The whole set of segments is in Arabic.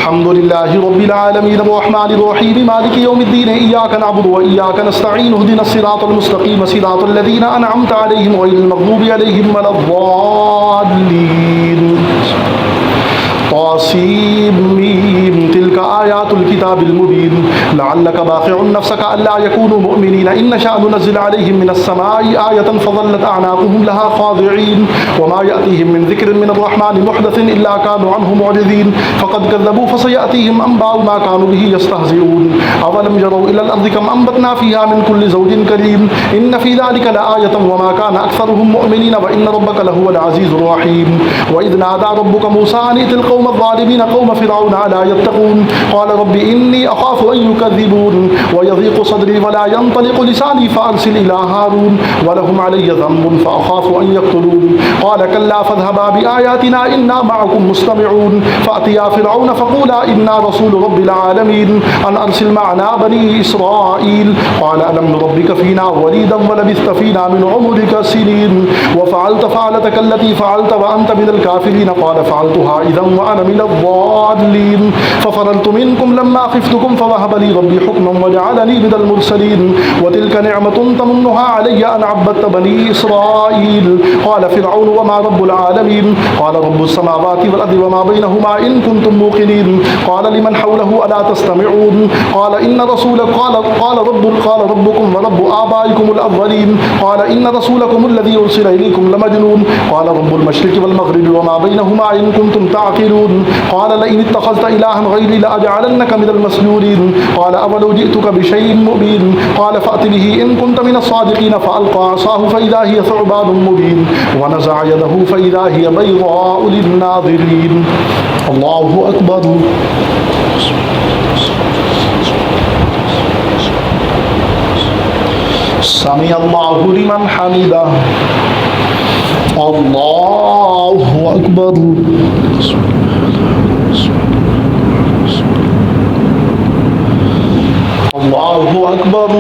الحمد لله رب العالمين الرحمن الرحيم مالك يوم الدين إياك نعبد وإياك نستعين اهدنا الصراط المستقيم صراط الذين أنعمت عليهم غير المغضوب عليهم ولا الضالين. طاسيم تلك آيات الكتاب المبين لعلك باخع نفسك ألا يكونوا مؤمنين إن نشأ ننزل عليهم من السماء آية فظلت أعناقهم لها خاضعين وما يأتيهم من ذكر من الرحمن محدث إلا كانوا عنه معرضين فقد كذبوا فسيأتيهم أنباء ما كانوا به يستهزئون أولم يروا إلى الأرض كم أنبتنا فيها من كل زوج كريم إن في ذلك لآية وما كان أكثرهم مؤمنين وإن ربك لهو العزيز الرحيم. وإذ نادى ربك موسى أن ائت القوم الظالمين قوم فرعون ألا يتقون قال رب إني أخاف أن يكذبون ويضيق صدري ولا ينطلق لساني فأرسل إلى هارون ولهم علي ذنب فأخاف أن يقتلون قال كلا فاذهبا بآياتنا إنا معكم مستمعون فأتيا فرعون فقولا إنا رسول رب العالمين أن أرسل معنا بني إسرائيل قال ألم نربك فينا وليدا ولبثت فينا من عمرك سنين وفعلت فعلتك التي فعلت وأنت من الكافرين قال فعلتها إذا وأنا من الضالين ففررت منكم لما خفتكم فوهب لي ربي حكما وجعلني من المرسلين وتلك نعمة تمنها علي أن عبدت بني إسرائيل قال فرعون وما رب العالمين قال رب السماوات والأرض وما بينهما إن كنتم موقنين قال لمن حوله ألا تستمعون قال إن رسولك قال ربكم ورب آبائكم الأولين قال إن رسولكم الذي أرسل إليكم لمجنون قال رب المشرق والمغرب وما بينهما إن كنتم تعقلون قال لئن اتخذت إلها غيري لأجعلنك من المسجونين قال أولو جئتك بشيء مبين قال فأت به إن كنت من الصادقين فألقى عصاه فإذا هي ثعبان مبين ونزع يده فإذا هي بيضاء للناظرين. الله أكبر. سمع الله لمن حمده. الله أكبر. الله أكبر.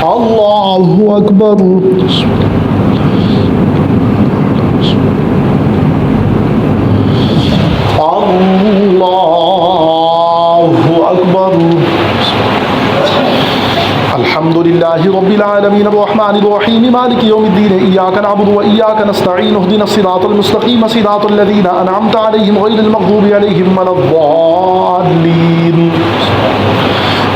الله أكبر. الله أكبر. الحمد لله رب العالمين الرحمن الرحيم مالك يوم الدين إياك نعبد وإياك نستعين اهدنا الصراط المستقيم صراط الذين أنعمت عليهم غير المغضوب عليهم ولا الضالين.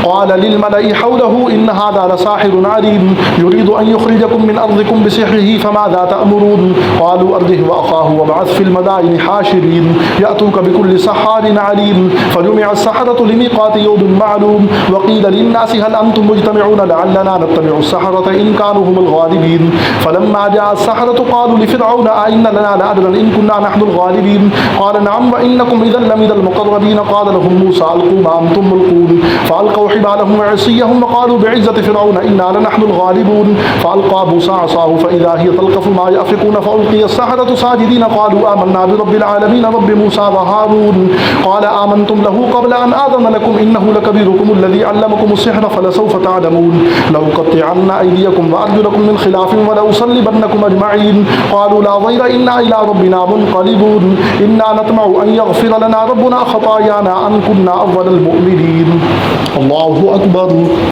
قال للملأ حوله إن هذا لساحر عليم يريد أن يخرجكم من أرضكم بسحره فماذا تأمرون قالوا أرجه وأخاه وابعث في المدائن حاشرين يأتوك بكل سحار عليم فجمع السحرة لميقات يوم معلوم وقيل للناس هل أنتم مجتمعون لعلنا نتبع السحرة إن كانوا هم الغالبين فلما جاء السحرة قالوا لفرعون أئن لنا لأجرا إن كنا نحن الغالبين قال نعم وإنكم إذا لمن المقربين قال لهم موسى ألقوا ما أنتم ملقون فألقوا حبالهم وعصيهم وقالوا بعزة فرعون إنا لنحن الغالبون فألقى موسى عصاه فإذا هي تلقف ما يأفكون فألقي السحرة ساجدين قالوا آمنا برب العالمين رب موسى وهارون قال آمنتم له قبل أن آذن لكم إنه لكبيركم الذي علمكم السحر فلسوف تعلمون لأقطعن أيديكم وأرجلكم من خلاف ولأصلبنكم أجمعين قالوا لا ضير إنا إلى ربنا منقلبون إنا نطمع أن يغفر لنا ربنا خطايانا أن كنا أول المؤمنين. الله أكبر.